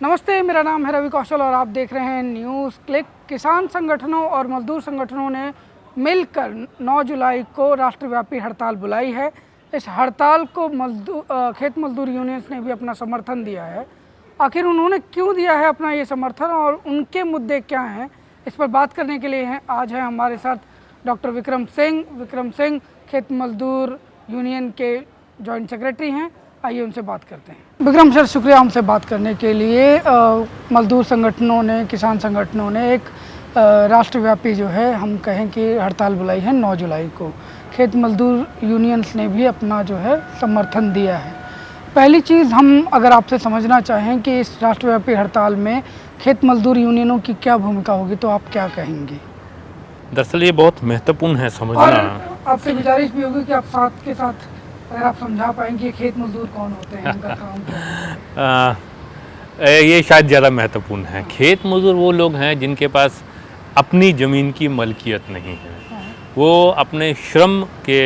नमस्ते, मेरा नाम है रवि कौशल और आप देख रहे हैं न्यूज़ क्लिक। किसान संगठनों और मजदूर संगठनों ने मिलकर 9 जुलाई को राष्ट्रव्यापी हड़ताल बुलाई है। इस हड़ताल को खेत मजदूर यूनियंस ने भी अपना समर्थन दिया है। आखिर उन्होंने क्यों दिया है अपना ये समर्थन और उनके मुद्दे क्या हैं, इस पर बात करने के लिए आज है हमारे साथ डॉक्टर विक्रम सिंह खेत मजदूर यूनियन के जॉइंट सेक्रेटरी हैं। आइए उनसे बात करते हैं। विक्रम सर, शुक्रिया हमसे बात करने के लिए। मजदूर संगठनों ने, किसान संगठनों ने एक राष्ट्रव्यापी जो है हम कहें कि हड़ताल बुलाई है 9 जुलाई को। खेत मजदूर यूनियंस ने भी अपना जो है समर्थन दिया है। पहली चीज़ हम अगर आपसे समझना चाहें कि इस राष्ट्रव्यापी हड़ताल में खेत मजदूर यूनियनों की क्या भूमिका होगी, तो आप क्या कहेंगे? दरअसल ये बहुत महत्वपूर्ण है समझना। और आपसे गुजारिश भी होगी कि आप साथ के साथ अगर आप समझा पाएंगे खेत मजदूर कौन होते हैं, उनका काम क्या है? ये शायद ज़्यादा महत्वपूर्ण है। खेत मजदूर वो लोग हैं जिनके पास अपनी ज़मीन की मलकियत नहीं है। वो अपने श्रम के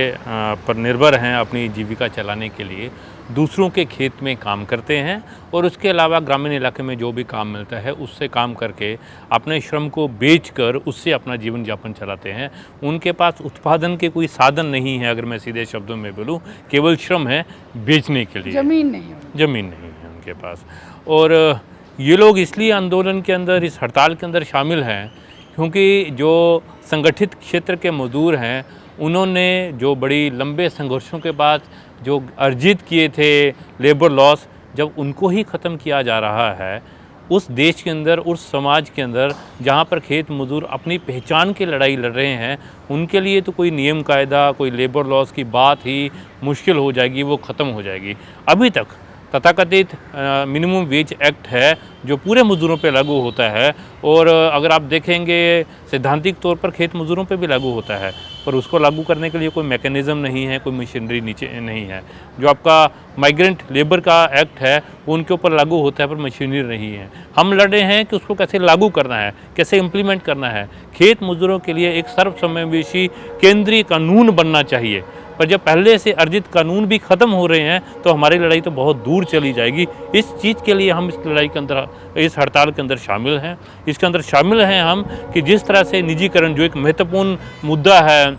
पर निर्भर हैं अपनी जीविका चलाने के लिए। दूसरों के खेत में काम करते हैं और उसके अलावा ग्रामीण इलाके में जो भी काम मिलता है उससे काम करके अपने श्रम को बेचकर उससे अपना जीवन यापन चलाते हैं। उनके पास उत्पादन के कोई साधन नहीं है, अगर मैं सीधे शब्दों में बोलूँ, केवल श्रम है बेचने के लिए। ज़मीन नहीं है उनके पास। और ये लोग इसलिए आंदोलन के अंदर, इस हड़ताल के अंदर शामिल हैं क्योंकि जो संगठित क्षेत्र के मजदूर हैं उन्होंने जो बड़ी लंबे संघर्षों के बाद जो अर्जित किए थे लेबर लॉस, जब उनको ही ख़त्म किया जा रहा है उस देश के अंदर, उस समाज के अंदर जहाँ पर खेत मजदूर अपनी पहचान की लड़ाई लड़ रहे हैं, उनके लिए तो कोई नियम कायदा, कोई लेबर लॉस की बात ही मुश्किल हो जाएगी, वो ख़त्म हो जाएगी। अभी तक तथाकथित मिनिमम वेज एक्ट है जो पूरे मजदूरों पे लागू होता है और अगर आप देखेंगे सैद्धांतिक तौर पर खेत मजदूरों पे भी लागू होता है, पर उसको लागू करने के लिए कोई मैकेनिज़्म नहीं है, कोई मशीनरी नीचे नहीं है। जो आपका माइग्रेंट लेबर का एक्ट है वो उनके ऊपर लागू होता है पर मशीनरी नहीं है। हम लड़ रहे हैं कि उसको कैसे लागू करना है, कैसे इम्प्लीमेंट करना है। खेत मजदूरों के लिए एक सर्वसमावेशी केंद्रीय कानून बनना चाहिए, पर जब पहले से अर्जित कानून भी ख़त्म हो रहे हैं तो हमारी लड़ाई तो बहुत दूर चली जाएगी। इस चीज़ के लिए हम इस लड़ाई के अंदर, इस हड़ताल के अंदर शामिल हैं। इसके अंदर शामिल हैं हम कि जिस तरह से निजीकरण जो एक महत्वपूर्ण मुद्दा है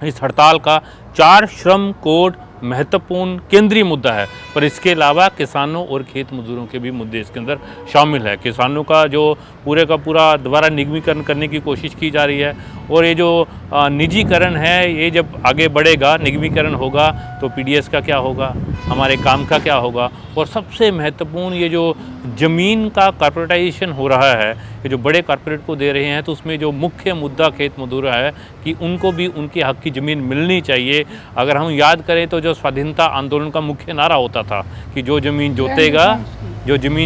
इस हड़ताल का, 4 श्रम कोड महत्वपूर्ण केंद्रीय मुद्दा है, पर इसके अलावा किसानों और खेत मजदूरों के भी मुद्दे इसके अंदर शामिल है। किसानों का जो पूरे का पूरा दोबारा निगमीकरण करने की कोशिश की जा रही है और ये जो निजीकरण है ये जब आगे बढ़ेगा, निगमीकरण होगा तो पीडीएस का क्या होगा, हमारे काम का क्या होगा। और सबसे महत्वपूर्ण ये जो ज़मीन का कॉर्पोरेटाइजेशन हो रहा है, ये जो बड़े कॉर्पोरेट को दे रहे हैं, तो उसमें जो मुख्य मुद्दा खेत मजदूर है कि उनको भी उनके हक की ज़मीन मिलनी चाहिए। अगर हम याद करें तो जो स्वाधीनता आंदोलन का मुख्य नारा होता था कि जो ज़मीन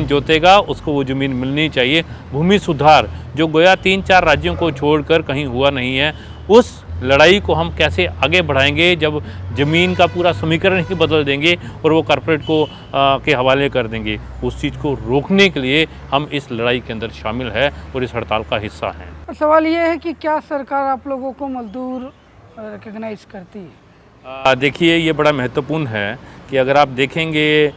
जोतेगा उसको वो ज़मीन मिलनी चाहिए। भूमि सुधार जो गोया 3-4 राज्यों को छोड़कर कहीं हुआ नहीं है, उस लड़ाई को हम कैसे आगे बढ़ाएंगे जब ज़मीन का पूरा समीकरण ही बदल देंगे और वो कॉर्पोरेट को के हवाले कर देंगे। उस चीज़ को रोकने के लिए हम इस लड़ाई के अंदर शामिल है और इस हड़ताल का हिस्सा हैं। सवाल ये है कि क्या सरकार आप लोगों को मजदूर रिकग्नाइज करती है? देखिए, ये बड़ा महत्वपूर्ण है कि अगर आप देखेंगे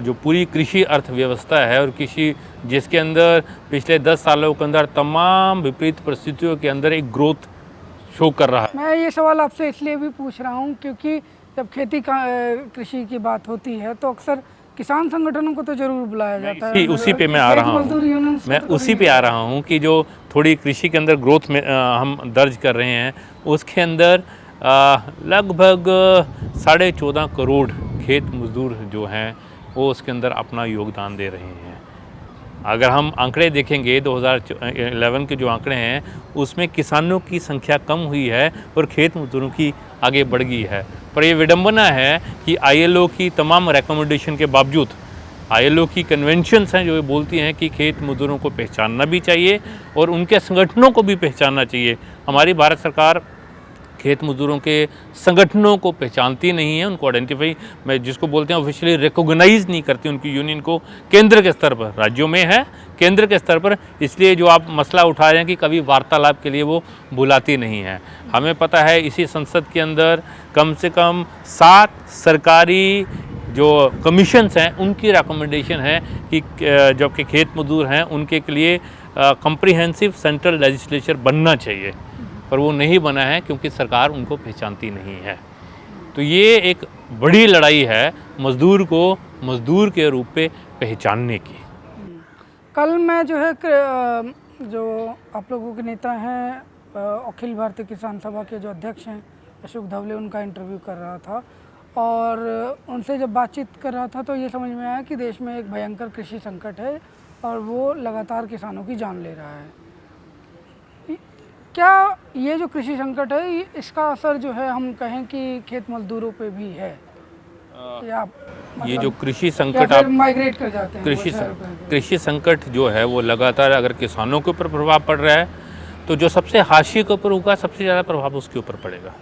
जो पूरी कृषि अर्थव्यवस्था है और कृषि जिसके अंदर पिछले 10 सालों के अंदर तमाम विपरीत परिस्थितियों के अंदर एक ग्रोथ शो कर रहा है। मैं ये सवाल आपसे इसलिए भी पूछ रहा हूँ क्योंकि जब कृषि की बात होती है तो अक्सर किसान संगठनों को तो जरूर बुलाया जाता है। उसी पे मैं आ रहा हूँ कि जो थोड़ी कृषि के अंदर ग्रोथ में हम दर्ज कर रहे हैं उसके अंदर लगभग 14.5 करोड़ खेत मजदूर जो हैं वो उसके अंदर अपना योगदान दे रहे हैं। अगर हम आंकड़े देखेंगे 2011 के जो आंकड़े हैं उसमें किसानों की संख्या कम हुई है और खेत मजदूरों की आगे बढ़ गई है। पर ये विडंबना है कि आईएलओ की तमाम रिकमेंडेशन के बावजूद, आईएलओ की कन्वेंशंस हैं जो ये बोलती हैं कि खेत मजदूरों को पहचानना भी चाहिए और उनके संगठनों को भी पहचानना चाहिए। हमारी भारत सरकार खेत मजदूरों के संगठनों को पहचानती नहीं है, उनको आइडेंटिफाई, मैं जिसको बोलते हैं ऑफिशियली रिकॉग्नाइज नहीं करती उनकी यूनियन को। केंद्र के स्तर पर, राज्यों में है, केंद्र के स्तर पर, इसलिए जो आप मसला उठा रहे हैं कि कभी वार्तालाप के लिए वो बुलाती नहीं है। हमें पता है इसी संसद के अंदर कम से कम 7 सरकारी जो कमीशंस हैं उनकी रिकमेंडेशन है कि जो आपके खेत मजदूर हैं उनके के लिए कम्प्रिहेंसिव सेंट्रल लेजिस्लेचर बनना चाहिए, पर वो नहीं बना है क्योंकि सरकार उनको पहचानती नहीं है। तो ये एक बड़ी लड़ाई है मज़दूर को मज़दूर के रूप में पहचानने की। कल मैं जो है जो आप लोगों के नेता हैं अखिल भारतीय किसान सभा के जो अध्यक्ष हैं अशोक धवले, उनका इंटरव्यू कर रहा था और उनसे जब बातचीत कर रहा था तो ये समझ में आया कि देश में एक भयंकर कृषि संकट है और वो लगातार किसानों की जान ले रहा है। क्या ये जो कृषि संकट है इसका असर जो है हम कहें कि खेत मजदूरों पे भी है या ये जो कृषि संकट आप माइग्रेट कर जाते हैं? कृषि संकट जो है वो लगातार अगर किसानों के ऊपर प्रभाव पड़ रहा है तो जो सबसे हाशिए के ऊपर होगा सबसे ज़्यादा प्रभाव उसके ऊपर पड़ेगा।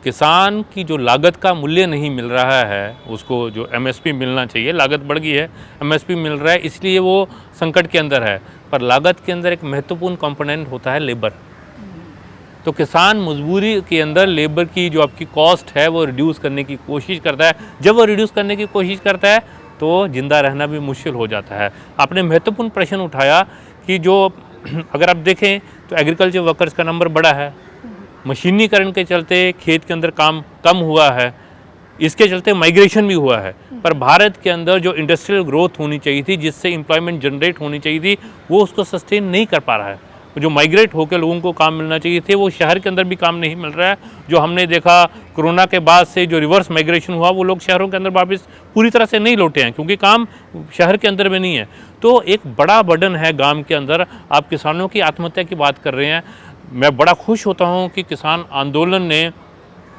किसान की जो लागत का मूल्य नहीं मिल रहा है, उसको जो एमएसपी मिलना चाहिए, लागत बढ़ गई है, एमएसपी मिल रहा है, इसलिए वो संकट के अंदर है। पर लागत के अंदर एक महत्वपूर्ण कंपोनेंट होता है लेबर। तो किसान मजबूरी के अंदर लेबर की जो आपकी कॉस्ट है वो रिड्यूस करने की कोशिश करता है। जब वो रिड्यूस करने की कोशिश करता है तो जिंदा रहना भी मुश्किल हो जाता है। आपने महत्वपूर्ण प्रश्न उठाया कि जो अगर आप देखें तो एग्रीकल्चर वर्कर्स का नंबर बड़ा है, मशीनीकरण के चलते खेत के अंदर काम कम हुआ है, इसके चलते माइग्रेशन भी हुआ है। पर भारत के अंदर जो इंडस्ट्रियल ग्रोथ होनी चाहिए थी, जिससे एम्प्लॉयमेंट जनरेट होनी चाहिए थी, वो उसको सस्टेन नहीं कर पा रहा है। जो माइग्रेट होकर लोगों को काम मिलना चाहिए थे वो शहर के अंदर भी काम नहीं मिल रहा है। जो हमने देखा कोरोना के बाद से जो रिवर्स माइग्रेशन हुआ वो लोग शहरों के अंदर वापस पूरी तरह से नहीं लौटे हैं क्योंकि काम शहर के अंदर में नहीं है। तो एक बड़ा बर्डन है गांव के अंदर। आप किसानों की आत्महत्या की बात कर रहे हैं, मैं बड़ा खुश होता हूं कि किसान आंदोलन ने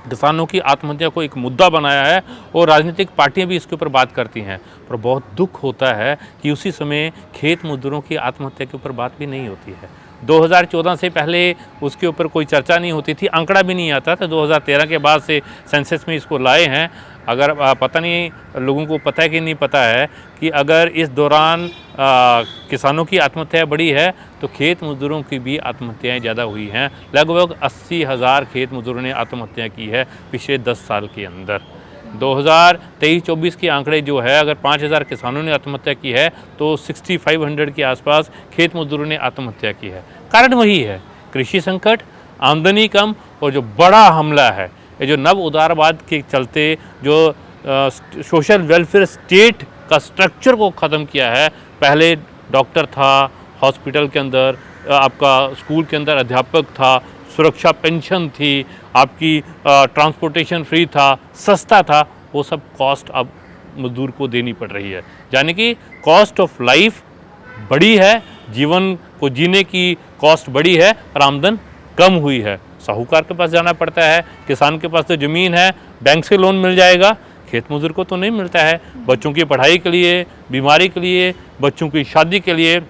किसानों की आत्महत्या को एक मुद्दा बनाया है और राजनीतिक पार्टियां भी इसके ऊपर बात करती हैं। पर बहुत दुख होता है कि उसी समय खेत मजदूरों की आत्महत्या के ऊपर बात भी नहीं होती है। 2014 से पहले उसके ऊपर कोई चर्चा नहीं होती थी, आंकड़ा भी नहीं आता था। 2013 के बाद से सेंसस में इसको लाए हैं। अगर पता नहीं लोगों को पता है कि नहीं पता है कि अगर इस दौरान किसानों की आत्महत्या बढ़ी है तो खेत मजदूरों की भी आत्महत्याएं ज़्यादा हुई हैं। लगभग 80,000 खेत मजदूरों ने आत्महत्या की है पिछले 10 साल के अंदर। 2023-24 के आंकड़े जो है, अगर 5,000 किसानों ने आत्महत्या की है तो 6500 के आसपास खेत मजदूरों ने आत्महत्या की है। कारण वही है कृषि संकट, आमदनी कम और जो बड़ा हमला है ये जो नव उदारवाद के चलते जो सोशल वेलफेयर स्टेट का स्ट्रक्चर को ख़त्म किया है। पहले डॉक्टर था हॉस्पिटल के अंदर, आपका स्कूल के अंदर अध्यापक था, सुरक्षा पेंशन थी, आपकी ट्रांसपोर्टेशन फ्री था, सस्ता था, वो सब कॉस्ट अब मजदूर को देनी पड़ रही है। यानी कि कॉस्ट ऑफ लाइफ बड़ी है, जीवन को जीने की कॉस्ट बड़ी है और आमदन कम हुई है। साहूकार के पास जाना पड़ता है, किसान के पास तो ज़मीन है, बैंक से लोन मिल जाएगा, खेत मजदूर को तो नहीं मिलता है। बच्चों की पढ़ाई के लिए, बीमारी के लिए, बच्चों की शादी के लिए,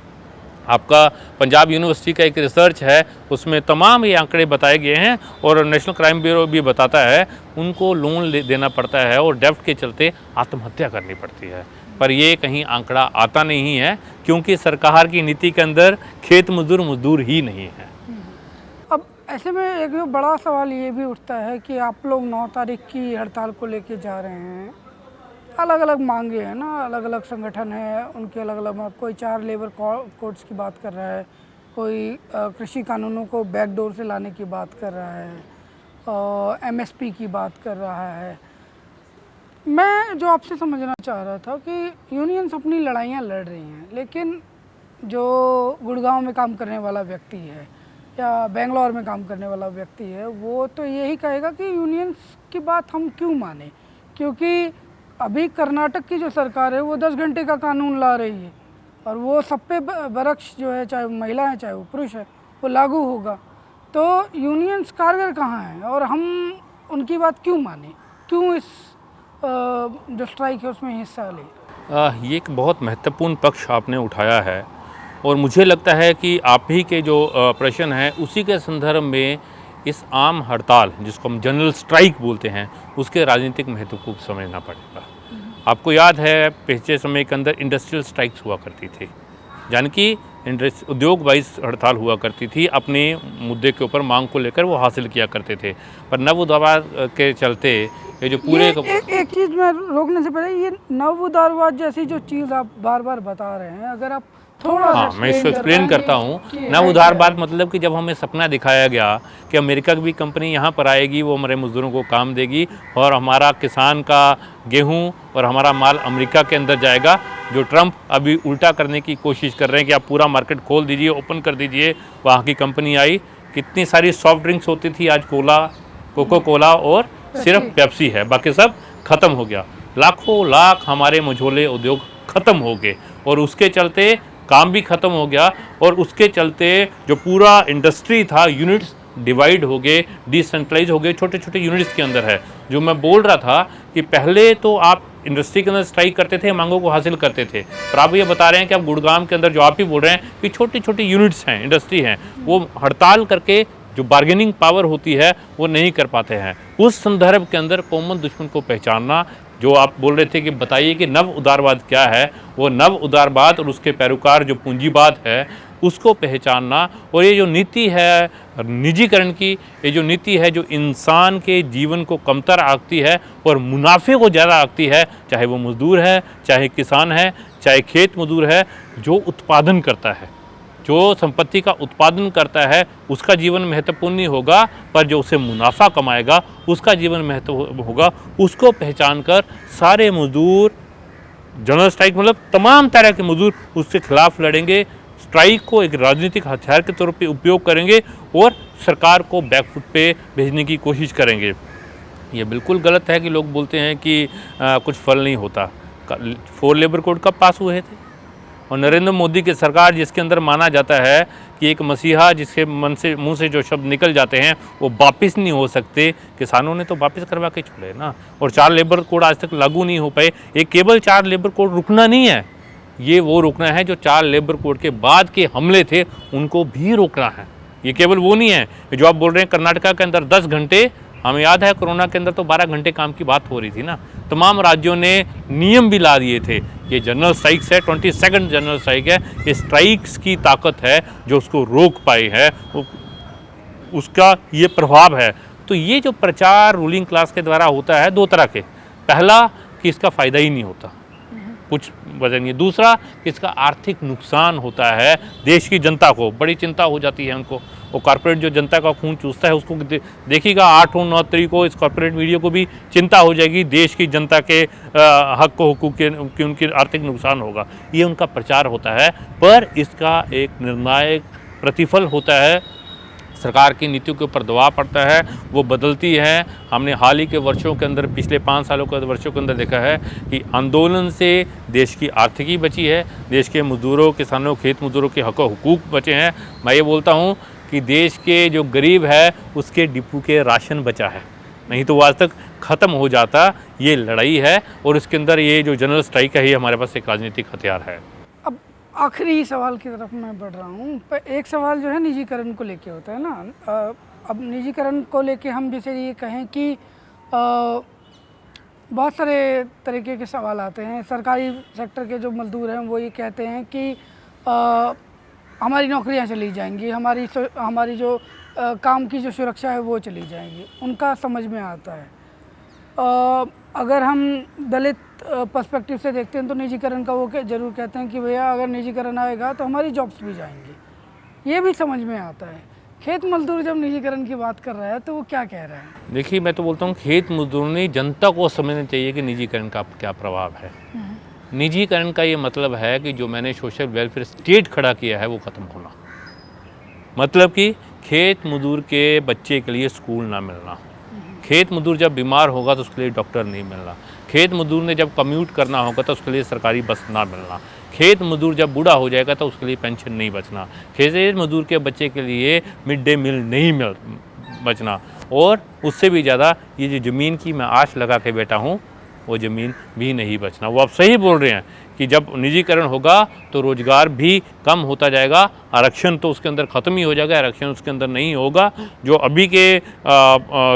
आपका पंजाब यूनिवर्सिटी का एक रिसर्च है उसमें तमाम ये आंकड़े बताए गए हैं और नेशनल क्राइम ब्यूरो भी बताता है उनको लोन देना पड़ता है और डेब्ट के चलते आत्महत्या करनी पड़ती है। पर ये कहीं आंकड़ा आता नहीं है क्योंकि सरकार की नीति के अंदर खेत मजदूर मजदूर ही नहीं है। अब ऐसे में एक बड़ा सवाल ये भी उठता है कि आप लोग 9 तारीख की हड़ताल को लेके जा रहे हैं, अलग अलग मांगे हैं ना, अलग अलग संगठन है, उनके अलग अलग, कोई 4 लेबर कोड्स की बात कर रहा है, कोई कृषि कानूनों को बैकडोर से लाने की बात कर रहा है, एमएसपी की बात कर रहा है। मैं जो आपसे समझना चाह रहा था कि यूनियंस अपनी लड़ाइयाँ लड़ रही हैं, लेकिन जो गुड़गांव में काम करने वाला व्यक्ति है या बेंगलोर में काम करने वाला व्यक्ति है वो तो यही कहेगा कि यूनियंस की बात हम क्यों माने, क्योंकि अभी कर्नाटक की जो सरकार है वो 10 घंटे का कानून ला रही है और वो सब पे बरक्ष जो है, चाहे वो महिला है चाहे वो पुरुष है, वो लागू होगा। तो यूनियंस कारगर कहाँ हैं और हम उनकी बात क्यों माने, क्यों इस जो स्ट्राइक है उसमें हिस्सा ले? ये एक बहुत महत्वपूर्ण पक्ष आपने उठाया है और मुझे लगता है कि आप ही के जो प्रश्न हैं उसी के संदर्भ में इस आम हड़ताल जिसको हम जनरल स्ट्राइक बोलते हैं उसके राजनीतिक महत्व को समझना पड़ेगा। आपको याद है पिछले समय के अंदर इंडस्ट्रियल स्ट्राइक्स हुआ करती थी, यानी कि उद्योग वाइज हड़ताल हुआ करती थी, अपने मुद्दे के ऊपर मांग को लेकर वो हासिल किया करते थे। पर नव उदारवाद के चलते ये जो पूरे एक चीज़ मैं रोकने से पहले, ये नव उदारवाद जैसी जो चीज़ आप बार बार बता रहे हैं, अगर आप थोड़ा हाँ, मैं इसको एक्सप्लेन करता हूँ। नव उदारवाद मतलब कि जब हमें सपना दिखाया गया कि अमेरिका की भी कंपनी यहाँ पर आएगी, वो हमारे मजदूरों को काम देगी और हमारा किसान का गेहूँ और हमारा माल अमेरिका के अंदर जाएगा, जो ट्रंप अभी उल्टा करने की कोशिश कर रहे हैं कि आप पूरा मार्केट खोल दीजिए, ओपन कर दीजिए। वहाँ की कंपनी आई, कितनी सारी सॉफ्ट ड्रिंक्स होती थी, आज कोको कोला और सिर्फ पेप्सी है, बाकी सब खत्म हो गया। लाखों लाख हमारे मझोले उद्योग खत्म हो गए और उसके चलते काम भी खत्म हो गया और उसके चलते जो पूरा इंडस्ट्री था, यूनिट्स डिवाइड हो गए, डिसेंट्रलाइज हो गए, छोटे छोटे यूनिट्स के अंदर है। जो मैं बोल रहा था कि पहले तो आप इंडस्ट्री के अंदर स्ट्राइक करते थे, मांगों को हासिल करते थे, पर आप ये बता रहे हैं कि आप गुड़गांव के अंदर जो आप ही बोल रहे हैं कि छोटी छोटी यूनिट्स हैं, इंडस्ट्री हैं, वो हड़ताल करके जो बार्गेनिंग पावर होती है वो नहीं कर पाते हैं। उस संदर्भ के अंदर कॉमन दुश्मन को पहचानना, जो आप बोल रहे थे कि बताइए कि नव उदारवाद क्या है, वो नव उदारवाद और उसके पैरोकार जो पूंजीवाद है उसको पहचानना, और ये जो नीति है निजीकरण की, ये जो नीति है जो इंसान के जीवन को कमतर आंकती है और मुनाफे को ज़्यादा आंकती है, चाहे वो मजदूर है, चाहे किसान है, चाहे खेत मजदूर है, जो उत्पादन करता है, जो संपत्ति का उत्पादन करता है, उसका जीवन महत्वपूर्ण नहीं होगा, पर जो उसे मुनाफा कमाएगा उसका जीवन महत्व होगा। उसको पहचान कर सारे मजदूर जनरल स्ट्राइक मतलब तमाम तरह के मजदूर उसके खिलाफ लड़ेंगे, स्ट्राइक को एक राजनीतिक हथियार के तौर पे उपयोग करेंगे और सरकार को बैकफुट पे भेजने की कोशिश करेंगे। ये बिल्कुल गलत है कि लोग बोलते हैं कि कुछ फल नहीं होता। 4 लेबर कोड कब पास हुए थे? और नरेंद्र मोदी की सरकार, जिसके अंदर माना जाता है कि एक मसीहा जिसके मुंह से जो शब्द निकल जाते हैं वो वापस नहीं हो सकते, किसानों ने तो वापस करवा के छोड़े ना। और 4 लेबर कोड आज तक लागू नहीं हो पाए। ये केवल 4 लेबर कोड रुकना नहीं है, ये वो रोकना है जो 4 लेबर कोड के बाद के हमले थे उनको भी रोकना है। ये केवल वो नहीं है जो आप बोल रहे हैं कर्नाटका के अंदर 10 घंटे, हमें याद है कोरोना के अंदर तो 12 घंटे काम की बात हो रही थी ना। तमाम राज्यों ने नियम भी ला दिए थे। ये जनरल स्ट्राइक्स है, 22nd जनरल स्ट्राइक है, ये स्ट्राइक्स की ताकत है जो उसको रोक पाई है, उसका ये प्रभाव है। तो ये जो प्रचार रूलिंग क्लास के द्वारा होता है 2 तरह के, पहला कि इसका फ़ायदा ही नहीं होता, कुछ वजह नहीं है। दूसरा कि इसका आर्थिक नुकसान होता है, देश की जनता को बड़ी चिंता हो जाती है उनको। वो कॉर्पोरेट जो जनता का खून चूसता है उसको देखिएगा 8 और 9 तारीख को इस कॉर्पोरेट मीडिया को भी चिंता हो जाएगी, देश की जनता के हक को हुकूक के उनकी आर्थिक नुकसान होगा। ये उनका प्रचार होता है, पर इसका एक निर्णायक प्रतिफल होता है, सरकार की नीतियों के ऊपर दबाव पड़ता है, वो बदलती है। हमने हाल ही के वर्षों के अंदर, पिछले 5 सालों के वर्षों के अंदर देखा है कि आंदोलन से देश की आर्थिकी बची है, देश के मजदूरों, किसानों, खेत मजदूरों के हक हुकूक बचे हैं। मैं ये बोलता हूँ कि देश के जो गरीब है उसके डिपू के राशन बचा है, नहीं तो वो आज तक ख़त्म हो जाता। ये लड़ाई है और इसके अंदर ये जो जनरल स्ट्राइक है ये हमारे पास एक राजनीतिक हथियार है। अब आखिरी सवाल की तरफ मैं बढ़ रहा हूँ, पर एक सवाल जो है निजीकरण को लेके होता है ना। अब निजीकरण को लेके हम जैसे ये कहें कि बहुत सारे तरीके के सवाल आते हैं। सरकारी सेक्टर के जो मजदूर हैं वो ये कहते हैं कि हमारी नौकरियां चली जाएंगी, हमारी जो काम की जो सुरक्षा है वो चली जाएगी, उनका समझ में आता है। अगर हम दलित पर्सपेक्टिव से देखते हैं तो निजीकरण का वो जरूर कहते हैं कि भैया अगर निजीकरण आएगा तो हमारी जॉब्स भी जाएंगी, ये भी समझ में आता है। खेत मजदूर जब निजीकरण की बात कर रहा है तो वो क्या कह रहा है? देखिए, मैं तो बोलता हूँ खेत मजदूर ने जनता को समझना चाहिए कि निजीकरण का क्या प्रभाव है। निजीकरण का ये मतलब है कि जो मैंने सोशल वेलफेयर स्टेट खड़ा किया है वो ख़त्म होना। मतलब कि खेत मजदूर के बच्चे के लिए स्कूल ना मिलना, खेत मजदूर जब बीमार होगा तो उसके लिए डॉक्टर नहीं मिलना, खेत मजदूर ने जब कम्यूट करना होगा तो उसके लिए सरकारी बस ना मिलना, खेत मजदूर जब बूढ़ा हो जाएगा तो उसके लिए पेंशन नहीं बचना, खेत मजदूर के बच्चे के लिए मिड डे मील नहीं बचना, और उससे भी ज़्यादा ये जो ज़मीन की मैं आश लगा के बैठा हूँ वो ज़मीन भी नहीं बचना। वो आप सही बोल रहे हैं कि जब निजीकरण होगा तो रोजगार भी कम होता जाएगा, आरक्षण तो उसके अंदर ख़त्म ही हो जाएगा, आरक्षण उसके अंदर नहीं होगा। जो अभी के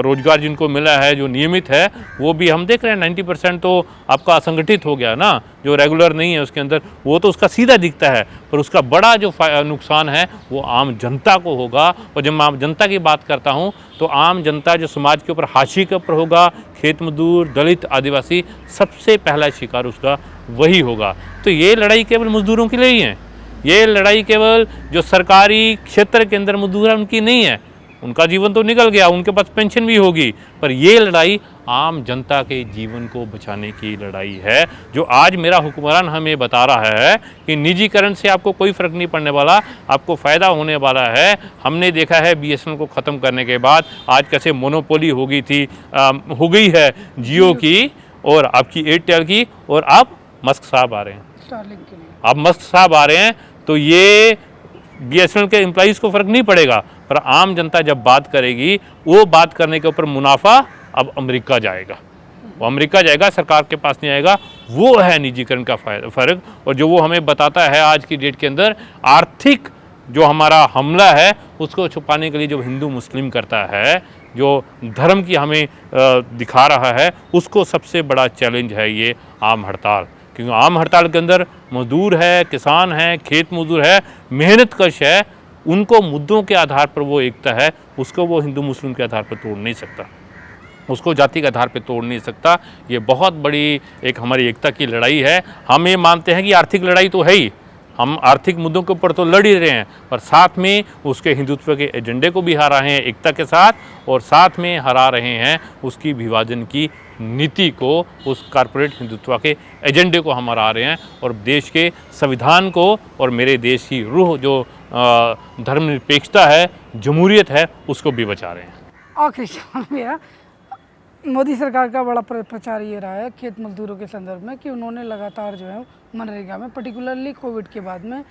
रोजगार जिनको मिला है, जो नियमित है, वो भी हम देख रहे हैं 90% तो आपका असंगठित हो गया ना, जो रेगुलर नहीं है उसके अंदर, वो तो उसका सीधा दिखता है, पर उसका बड़ा जो नुकसान है वो आम जनता को होगा। और जब मैं आम जनता की बात करता हूँ तो आम जनता जो समाज के ऊपर हाशिए के ऊपर होगा, खेत मजदूर, दलित, आदिवासी, सबसे पहला शिकार उसका वही होगा। तो ये लड़ाई केवल मजदूरों के लिए ही है, ये लड़ाई केवल जो सरकारी क्षेत्र के अंदर मजदूर है उनकी नहीं है, उनका जीवन तो निकल गया, उनके पास पेंशन भी होगी, पर ये लड़ाई आम जनता के जीवन को बचाने की लड़ाई है। जो आज मेरा हुक्मरान हमें बता रहा है कि निजीकरण से आपको कोई फ़र्क नहीं पड़ने वाला, आपको फ़ायदा होने वाला है। हमने देखा है BSNL को ख़त्म करने के बाद आज कैसे मोनोपोली हो गई है जियो की और आपकी एयरटेल की, और अब मस्क साहब आ रहे हैं, स्टारलिंक के लिए। अब मस्क साहब आ रहे हैं, तो ये BSNL के एम्प्लॉइज़ को फ़र्क नहीं पड़ेगा, पर आम जनता जब बात करेगी, वो बात करने के ऊपर मुनाफा अब अमेरिका जाएगा, वो अमेरिका जाएगा, सरकार के पास नहीं आएगा। वो है निजीकरण का फ़र्क। और जो वो हमें बताता है आज की डेट के अंदर, आर्थिक जो हमारा हमला है उसको छुपाने के लिए जो हिंदू मुस्लिम करता है, जो धर्म की हमें दिखा रहा है, उसको सबसे बड़ा चैलेंज है ये आम हड़ताल। क्योंकि आम हड़ताल के अंदर मजदूर है, किसान है, खेत मजदूर है, मेहनत कश है, उनको मुद्दों के आधार पर वो एकता है, उसको वो हिंदू मुस्लिम के आधार पर तोड़ नहीं सकता, उसको जाति के आधार पर तोड़ नहीं सकता। ये बहुत बड़ी एक हमारी एकता की लड़ाई है। हम ये मानते हैं कि आर्थिक लड़ाई तो है ही, हम आर्थिक मुद्दों के ऊपर तो लड़ ही रहे हैं, पर साथ में उसके हिंदुत्व के एजेंडे को भी हरा रहे हैं एकता के साथ, और साथ में हरा रहे हैं उसकी विभाजन की नीति को, उस कारपोरेट हिंदुत्व के एजेंडे को हम हरा रहे हैं, और देश के संविधान को और मेरे देश की रूह जो धर्मनिरपेक्षता है, जमहूरियत है, उसको भी बचा रहे हैं। आखिरी सवाल मेरा, मोदी सरकार का बड़ा प्रचार ये रहा है खेत मजदूरों के संदर्भ में कि उन्होंने लगातार जो है मनरेगा में पर्टिकुलरली कोविड के बाद में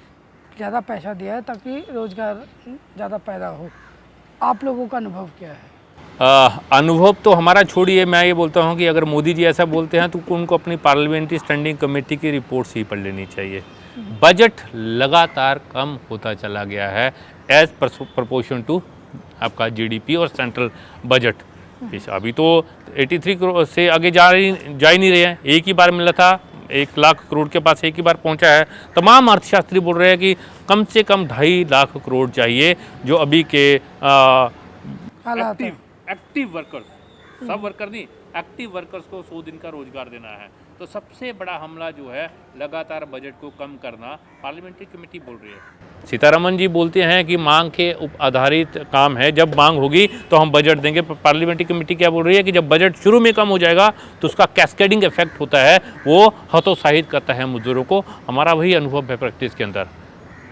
ज़्यादा पैसा दिया है ताकि रोज़गार ज़्यादा पैदा हो। आप लोगों का अनुभव क्या है? अनुभव तो हमारा छोड़िए, मैं ये बोलता हूँ कि अगर मोदी जी ऐसा बोलते हैं तो उनको अपनी पार्लियामेंट्री स्टैंडिंग कमेटी की रिपोर्ट्स ही पढ़ लेनी चाहिए। बजट लगातार कम होता चला गया है एज प्रपोर्शन टू आपका GDP और सेंट्रल बजट। अभी तो 83 करोड़ से आगे जा ही नहीं रहे हैं। एक ही बार मिला था, 1 लाख करोड़ के पास एक ही बार पहुंचा है। तमाम अर्थशास्त्री बोल रहे हैं कि कम से कम 2.5 लाख करोड़ चाहिए, जो अभी के एक्टिव वर्कर्स, सब वर्कर नहीं, एक्टिव वर्कर्स को 100 दिन का रोजगार देना है। तो सबसे बड़ा हमला जो है लगातार बजट को कम करना, पार्लियामेंट्री कमेटी बोल रही है। सीतारमन जी बोलते हैं कि मांग के आधारित काम है, जब मांग होगी तो हम बजट देंगे। पार्लियामेंट्री कमेटी क्या बोल रही है कि जब बजट शुरू में कम हो जाएगा तो उसका कैस्केडिंग इफेक्ट होता है, वो हतोत्साहित करता है मजदूरों को। हमारा वही अनुभव है प्रैक्टिस के अंदर।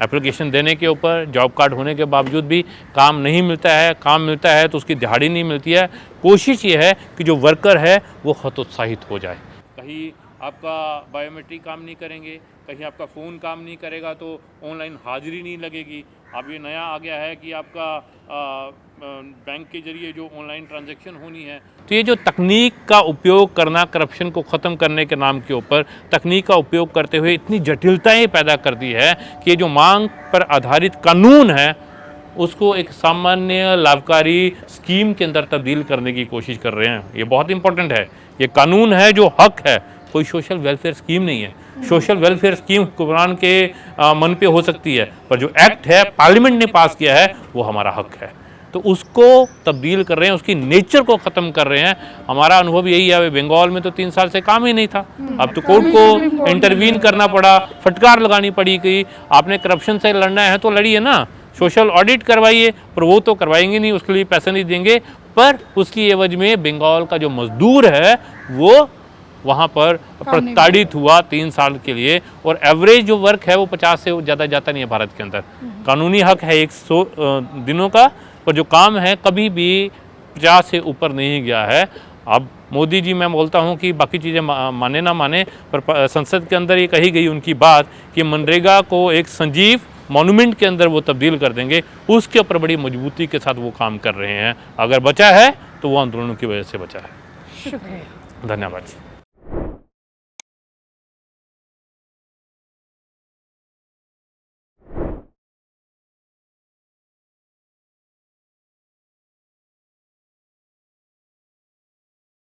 एप्लीकेशन देने के ऊपर, जॉब कार्ड होने के बावजूद भी काम नहीं मिलता है, काम मिलता है तो उसकी दिहाड़ी नहीं मिलती है। कोशिश ये है कि जो वर्कर है वो हतोत्साहित हो जाए। कहीं आपका बायोमेट्रिक काम नहीं करेंगे, कहीं आपका फ़ोन काम नहीं करेगा तो ऑनलाइन हाजिरी नहीं लगेगी। अब ये नया आ गया है कि आपका बैंक के जरिए जो ऑनलाइन ट्रांजैक्शन होनी है। तो ये जो तकनीक का उपयोग करना, करप्शन को ख़त्म करने के नाम के ऊपर तकनीक का उपयोग करते हुए इतनी जटिलताएं पैदा कर दी है कि ये जो मांग पर आधारित कानून है उसको एक सामान्य लाभकारी स्कीम के अंदर तब्दील करने की कोशिश कर रहे हैं। ये बहुत इंपॉर्टेंट है। ये कानून है जो हक है, कोई सोशल वेलफेयर स्कीम नहीं है। सोशल वेलफेयर स्कीम हुक्मरान के मन पे हो सकती है, पर जो एक्ट है पार्लियामेंट ने पास किया है वो हमारा हक है। तो उसको तब्दील कर रहे हैं, उसकी नेचर को ख़त्म कर रहे हैं। हमारा अनुभव यही है। बंगाल में तो 3 साल से काम ही नहीं था, अब तो कोर्ट को इंटरवीन करना पड़ा, फटकार लगानी पड़ी कि आपने करप्शन से लड़ना है तो लड़िए ना, सोशल ऑडिट करवाइए। पर वो तो करवाएंगे नहीं, उसके लिए पैसे नहीं देंगे। पर उसकी एवज में बंगाल का जो मजदूर है वो वहाँ पर प्रताड़ित हुआ 3 साल के लिए। और एवरेज जो वर्क है वो 50 से ज़्यादा जाता नहीं है भारत के अंदर। कानूनी हक है 100 दिनों का, पर जो काम है कभी भी 50 से ऊपर नहीं गया है। अब मोदी जी, मैं बोलता हूँ कि बाकी चीज़ें माने ना माने, पर संसद के अंदर ये कही गई उनकी बात कि मनरेगा को एक संजीव मॉन्यूमेंट के अंदर वो तब्दील कर देंगे। उसके ऊपर बड़ी मजबूती के साथ वो काम कर रहे हैं। अगर बचा है तो वो आंदोलनों की वजह से बचा है। शुक्रिया, धन्यवाद जी।